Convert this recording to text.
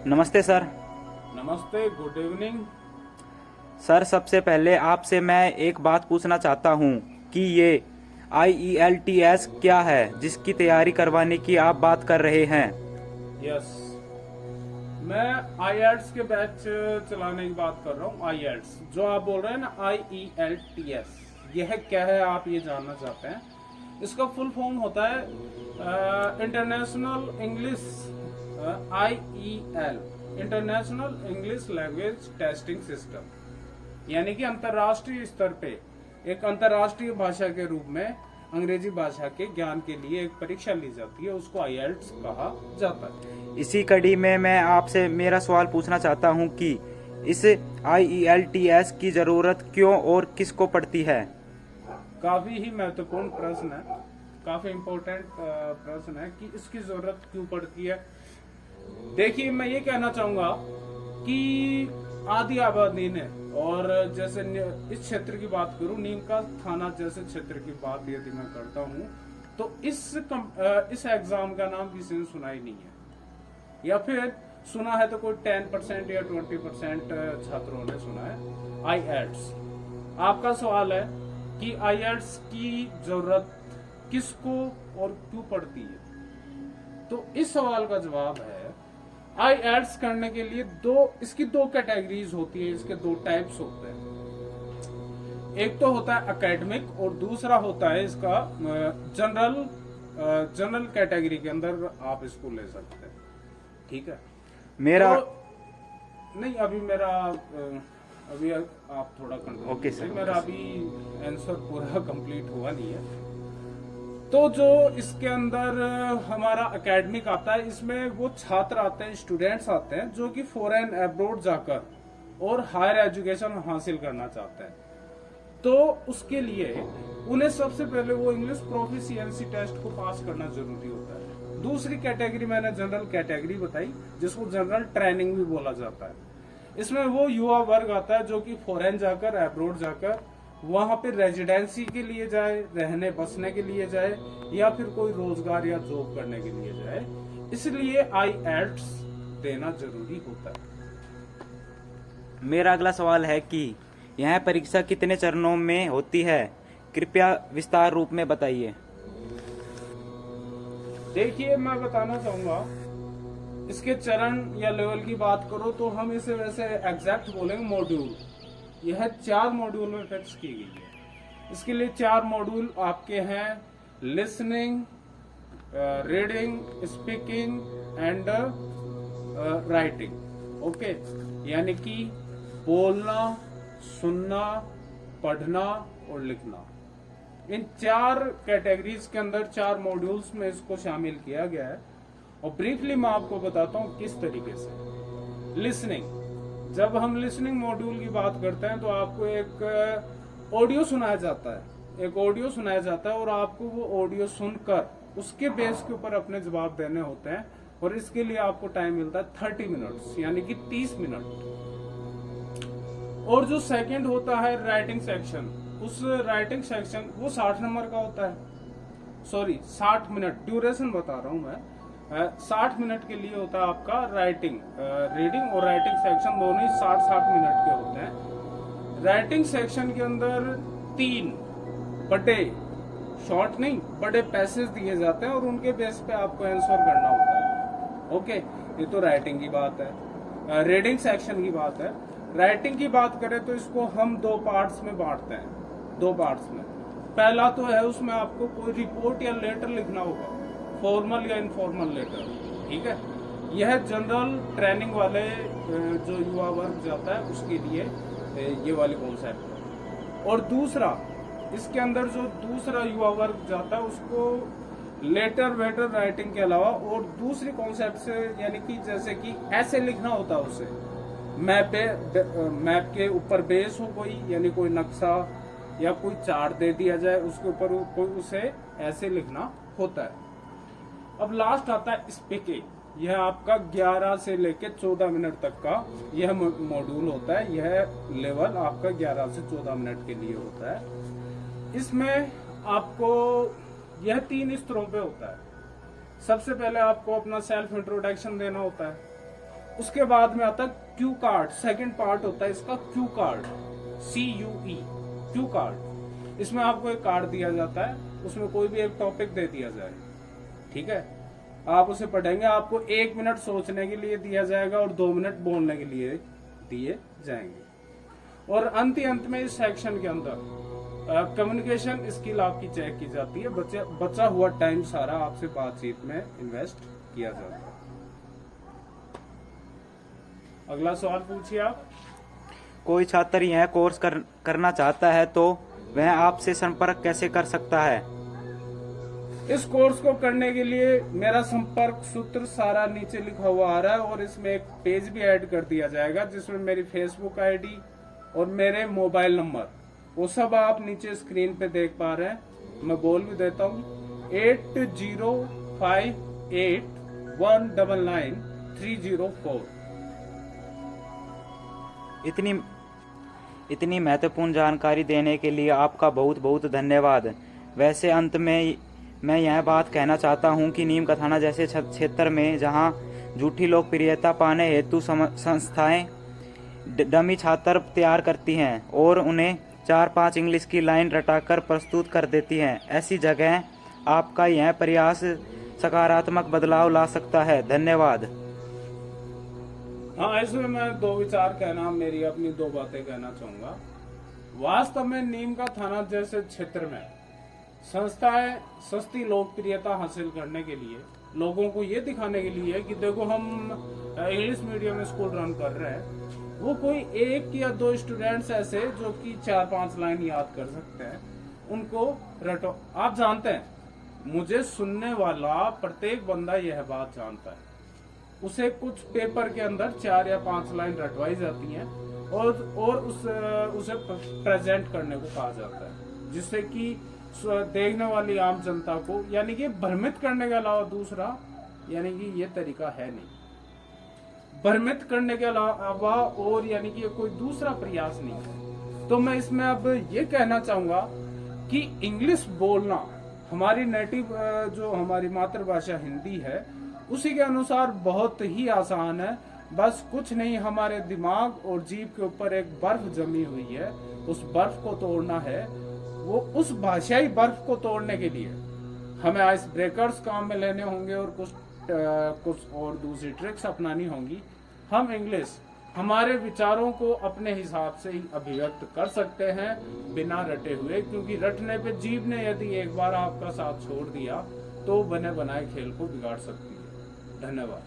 नमस्ते सर। नमस्ते, good evening. Sir सबसे पहले आपसे मैं एक बात पूछना चाहता हूँ कि ये IELTS क्या है जिसकी तैयारी करवाने की आप बात कर रहे हैं। यस, मैं IELTS के बैच चलाने की बात कर रहा हूँ। IELTS जो आप बोल रहे हैं ना, IELTS, यह क्या है आप ये जानना चाहते हैं। इसका फुल फॉर्म होता है international English, IEL, international English language testing system. यानी कि अंतर्राष्ट्रीय स्तर पे एक अंतर्राष्ट्रीय भाषा के रूप में अंग्रेजी भाषा के ज्ञान के लिए एक परीक्षा ली जाती है, उसको IELTS कहा जाता है। इसी कड़ी में मैं आपसे मेरा सवाल पूछना चाहता हूँ कि इस IELTS की ज़रूरत क्यों और किसको पड़ती है। काफी ही महत्वपूर्ण प्रश्न है, काफी इम्पोर्टेंट प्रश्न है कि इसकी जरूरत क्यों पड़ती है। देखिए, मैं ये कहना चाहूंगा कि आदि आबादी ने, और जैसे इस क्षेत्र की बात करूं, नीम का थाना जैसे क्षेत्र की बात यदि मैं करता हूं, तो इस एग्जाम का नाम किसी ने सुना ही नहीं है, या फिर सुना है तो कोई 10% या 20% छात्रों ने सुना है। IELTS, आपका सवाल है कि IELTS की जरूरत किसको और क्यों पड़ती है, तो इस सवाल का जवाब है IELTS करने के लिए इसकी दो कैटेगरीज होती है, इसके दो टाइप्स होते हैं। एक तो होता है एकेडमिक और दूसरा होता है इसका जनरल कैटेगरी के अंदर आप इसको ले सकते हैं। ठीक है, मेरा तो नहीं, अभी आप थोड़ा कंटिन्यू ओके सर। मेरा अभी आंसर पूरा कंप्लीट हुआ नहीं है। तो जो इसके अंदर हमारा एकेडमिक आता है, इसमें वो छात्र आते हैं, स्टूडेंट्स आते हैं जो कि फॉरेन अब्रॉड जाकर और हायर एजुकेशन हासिल करना चाहते हैं। तो उसके लिए उन्हें सबसे पहले वो इंग्लिश प्रोफिशिएंसी टेस्ट को पास करना जरूरी होता है। दूसरी कैटेगरी मैंने जनरल कैटेगरी बताई, जिसको जनरल ट्रेनिंग भी बोला जाता है। इसमें वो युवा वर्ग आता है जो कि फॉरेन जाकर, अब्रॉड जाकर वहां पे रेजिडेंसी के लिए जाए, रहने बसने के लिए जाए, या फिर कोई रोजगार या जॉब करने के लिए जाए। इसलिए IELTS देना जरूरी होता है। मेरा अगला सवाल है कि यह परीक्षा कितने चरणों में होती है, कृपया विस्तार रूप में बताइए। देखिए, मैं बताना चाहूंगा, इसके चरण या लेवल की बात करो तो हम इसे वैसे एग्जैक्ट बोलेंगे मॉड्यूल। यह 4 मॉड्यूल में फिक्स की गई है। इसके लिए 4 मॉड्यूल आपके हैं: listening, reading, speaking and writing. Okay, यानी कि बोलना, सुनना, पढ़ना और लिखना। इन 4 कैटेगरीज के अंदर 4 मॉड्यूल्स में इसको शामिल किया गया है। और ब्रीफली मैं आपको बताता हूं किस तरीके से। लिसनिंग, जब हम लिसनिंग मॉड्यूल की बात करते हैं तो आपको एक ऑडियो सुनाया जाता है, और आपको वो ऑडियो सुनकर उसके बेस के ऊपर अपने जवाब देने होते हैं। और इसके लिए आपको टाइम मिलता है 30 मिनट्स, यानी कि 30 मिनट। और जो सेकंड होता है राइटिंग सेक्शन, उस राइटिंग सेक्शन वो 60 नंबर का होता है। सॉरी, 60 मिनट ड्यूरेशन बता रहा हूं मैं। 60 मिनट के लिए होता है आपका राइटिंग, रीडिंग और राइटिंग सेक्शन दोनों ही 60-60 मिनट के होते हैं। राइटिंग सेक्शन के अंदर 3 बड़े, शॉर्ट नहीं, बड़े पैसेज दिए जाते हैं और उनके बेस पे आपको आंसर करना होता है। ओके, ये तो राइटिंग की बात है। रीडिंग सेक्शन की बात है। राइटिंग की बात करें तो इसको हम 2 पार्ट्स में बांटते हैं। 2 पार्ट्स में, पहला तो है उसमें आपको कोई रिपोर्ट या लेटर लिखना होगा, फॉर्मल या इनफॉर्मल लेटर। ठीक है, यह जनरल ट्रेनिंग वाले जो युवा वर्ग जाता है उसके लिए ये वाली कॉन्सेप्ट है। और दूसरा, इसके अंदर जो दूसरा युवा वर्ग जाता है उसको लेटर वेटर राइटिंग के अलावा और दूसरी कॉन्सेप्ट से, यानी कि जैसे कि ऐसे लिखना होता है, उसे मैप के ऊपर बेस हो कोई, यानी कोई नक्शा या कोई चार्ट दे दिया जाए, उसके ऊपर कोई उसे ऐसे लिखना होता है। अब लास्ट आता है स्पीकिंग। यह आपका 11 से लेके 14 मिनट तक का यह मॉड्यूल होता है। यह लेवल आपका 11 से 14 मिनट के लिए होता है। इसमें आपको यह 3 स्तरों पे होता है। सबसे पहले आपको अपना सेल्फ इंट्रोडक्शन देना होता है। उसके बाद में आता है क्यू कार्ड, सेकंड पार्ट होता है इसका Q card, CUE, Q card. इसमें आपको एक कार्ड दिया जाता है, उसमें कोई भी एक टॉपिक दे दिया जाए, ठीक है, आप उसे पढ़ेंगे, आपको 1 मिनट सोचने के लिए दिया जाएगा और 2 मिनट बोलने के लिए दिए जाएंगे। और अंत में इस सेक्शन के अंदर कम्युनिकेशन स्किल आपकी चेक की जाती है, बचा हुआ टाइम सारा आपसे बातचीत में इन्वेस्ट किया जाता है। अगला सवाल पूछिए आप। कोई छात्र यह कोर्स करना चाहता है तो वह आपसे संपर्क कैसे कर सकता है? इस कोर्स को करने के लिए मेरा संपर्क सूत्र सारा नीचे लिखा हुआ आ रहा है और इसमें एक पेज भी ऐड कर दिया जाएगा जिसमें मेरी फेसबुक आईडी और मेरे मोबाइल नंबर, वो सब आप नीचे स्क्रीन पे देख पा रहे हैं। मैं बोल भी देता हूँ, 8058199304। इतनी महत्वपूर्ण जानकारी देने के लिए आपका बहुत बहुत धन्यवाद। वैसे अंत में मैं यह बात कहना चाहता हूं कि नीम का थाना जैसे क्षेत्र में जहां झूठी लोकप्रियता पाने हेतु संस्थाएं डमी छात्र तैयार करती हैं और उन्हें 4-5 इंग्लिश की लाइन रटाकर प्रस्तुत कर देती हैं, ऐसी जगह आपका यह प्रयास सकारात्मक बदलाव ला सकता है। धन्यवाद। हाँ, इसमें मैं 2 विचार कहना, मेरी अपनी 2 बातें कहना चाहूंगा। वास्तव में नीम का थाना जैसे क्षेत्र में संस्थाएं सस्ती लोकप्रियता हासिल करने के लिए, लोगों को ये दिखाने के लिए कि देखो हम इंग्लिश मीडियम स्कूल रन कर रहे हैं, वो कोई 1 या 2 स्टूडेंट्स ऐसे जो कि 4-5 लाइन याद कर सकते हैं, उनको रटो। आप जानते हैं, मुझे सुनने वाला प्रत्येक बंदा यह बात जानता है, उसे कुछ पेपर के अंदर 4 या 5 लाइन रटवाई जाती हैं और उसे प्रेजेंट करने को कहा जाता है, जिससे कि देखने वाली आम जनता को यानी कि भ्रमित करने के अलावा दूसरा यानी कि ये तरीका है नहीं। भ्रमित करने के अलावा और यानी कि कोई दूसरा प्रयास नहीं है। तो मैं इसमें अब ये कहना चाहूंगा कि इंग्लिश बोलना हमारी नेटिव जो हमारी मातृभाषा हिंदी है उसी के अनुसार बहुत ही आसान है। बस कुछ नहीं, हमारे दिमाग और जीभ के ऊपर एक बर्फ जमी हुई है, उस बर्फ को तोड़ना है। वो उस भाषाई बर्फ को तोड़ने के लिए हमें आइस ब्रेकर्स काम में लेने होंगे और कुछ और दूसरी ट्रिक्स अपनानी होंगी। हम इंग्लिश हमारे विचारों को अपने हिसाब से ही अभिव्यक्त कर सकते हैं बिना रटे हुए, क्योंकि रटने पे जीभ ने यदि एक बार आपका साथ छोड़ दिया तो बने बनाए खेल को बिगाड़ सकती है। धन्यवाद।